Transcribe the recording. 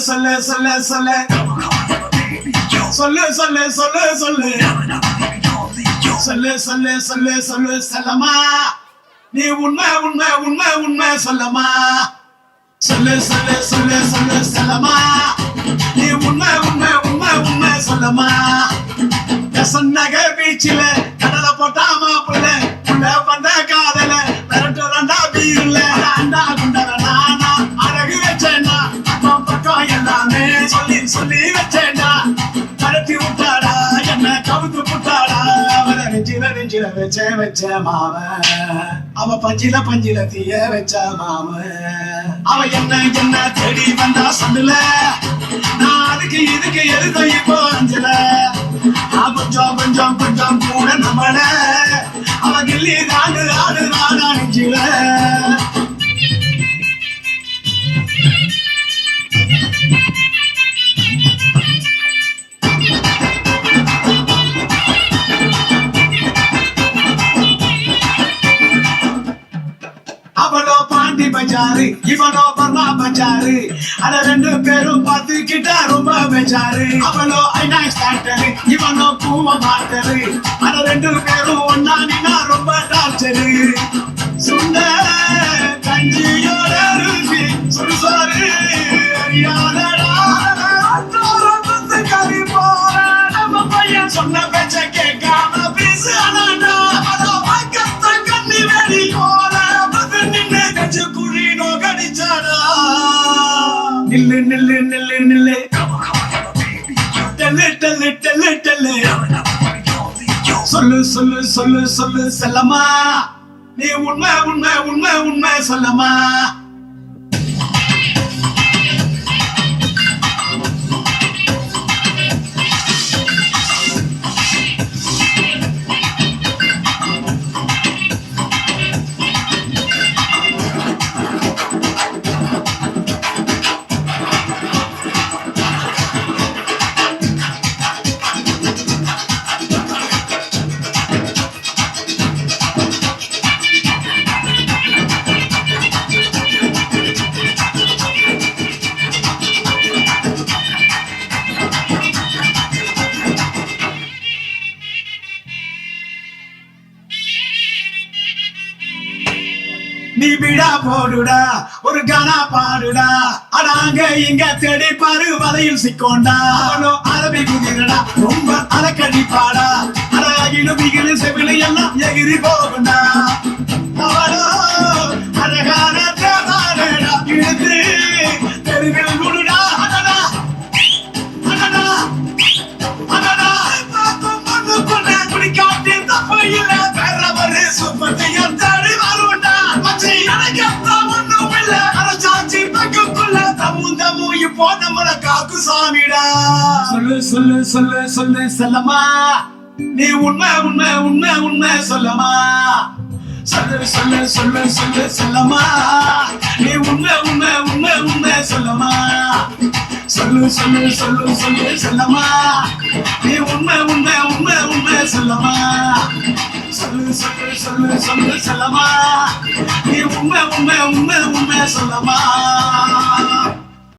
சொல்லு சொல்லு சொல்லு சொல்லு சொல்லு சொல்லு சொல்லு சொல்லு சொல்லு சொல்லு சொல்லு செல்லம்மா நீ உண்மை உண்மை உண்மை உண்மை சொல்லம்மா சொல்லு சொல்லு சொல்லு சொல்லு செல்லம்மா நீ உண்மை உண்மை உண்மை உண்மை சொல்லம்மா நகர் பீச்சில கடலை போட்டாமா புள்ள புள்ள வந்த காதல விரட்டு ரெண்டா பீர்ல அண்டா குண்டல நானா அழகு வச்சேன்னா அக்கம் பக்கம் எல்லாமே சொல்லி சொல்லி வச்சேன்னா கரட்டி விட்டாடா என்ன கவுத்து புட்டாடா அவரை நெஞ்சில வச்ச மாம அவ பஞ்சில தீய வச்ச மாம அவ என்ன தேடி வந்தா சண்டுல நான் அதுக்கு இதுக்கு எழுத இப்போ அஞ்சல கொஞ்சம் கொஞ்சம் கொஞ்சம் கூட நம்மள அவ கிள்ளி ஆடு ஆடு நாடா நெஞ்சில அவளோ பாண்டி பஜாரு இவனோ பர்மா பஜாரு அத ரெண்டு பேரும் பார்த்துக்கிட்டா ரொம்ப பெஜாரு அவளோ ஐநாக்ஸ் டாக்டரு இவனோ பூவ மாட்டரு அத ரெண்டு பேரும் ஒன்னானினா ரொம்ப டார்ச்சரு சுண்ட கஞ்சியோட ருசி சுடுசாரு அறியாதடா கறி போற நம்ம பையன் சொன்ன பேச்ச கேட்காம பேசு அண்ணா அதோ வாக்கத்த கண்ணி வெடி போல நில்லு நில்லு நில்லு நில்லு டெல்லு டெல்லு டெல்லு டெல்லு சொல்லு சொல்லு சொல்லு சொல்லு செல்லம்மா நீ உண்மை உண்மை உண்மை உண்மை சொல்லம்மா நீ விடா போடுடா ஒரு கானா பாடுடா அடாங்க இங்க தேடி பாரு வலையில் சிக்கோண்டா அவனோ அரபி குதிரடா ரொம்ப அலக்கடி பாடா அழகிடு பிகிடு செவிலு எல்லாம் எகிரி போகுண்டா அவனோ அழகான தேவாரடா இழுத்து தெருவில் குடுடா அடடா அடடா அடடா பாப்பம் மண்ணு கொண்ட குடிக்காட்டி தப்பு இல்ல பெறவரு சுப்பத்தையும் தேடி வருண்டா மச்சி எனக்கு ஒண்ணும் இல்ல அரைச்சாச்சி பக்குக்குள்ள தம்மு இப்போ நம்மள காக்கு சாமிடா சொல்லு சொல்லு சொல்லு சொல்லு செல்லம்மா நீ உண்மை உண்மை உண்மை உண்மை சொல்லம்மா சொல்லு சொல்லு சொல்லு சொல்லு செல்லம்மா நீ உண்மை உண்மை உண்மை உண்மை சொல்லம்மா சொல்லு சொல்லு சொல்லு சொல்லு செல்லம்மா நீ உண்மை உண்மை உண்மை உண்மை சொல்லம்மா சொல்லு சொல்லு சொல்லு சொல்லு செல்லம்மா நீ உண்மை உண்மை உண்மை உண்மை சொல்லம்மா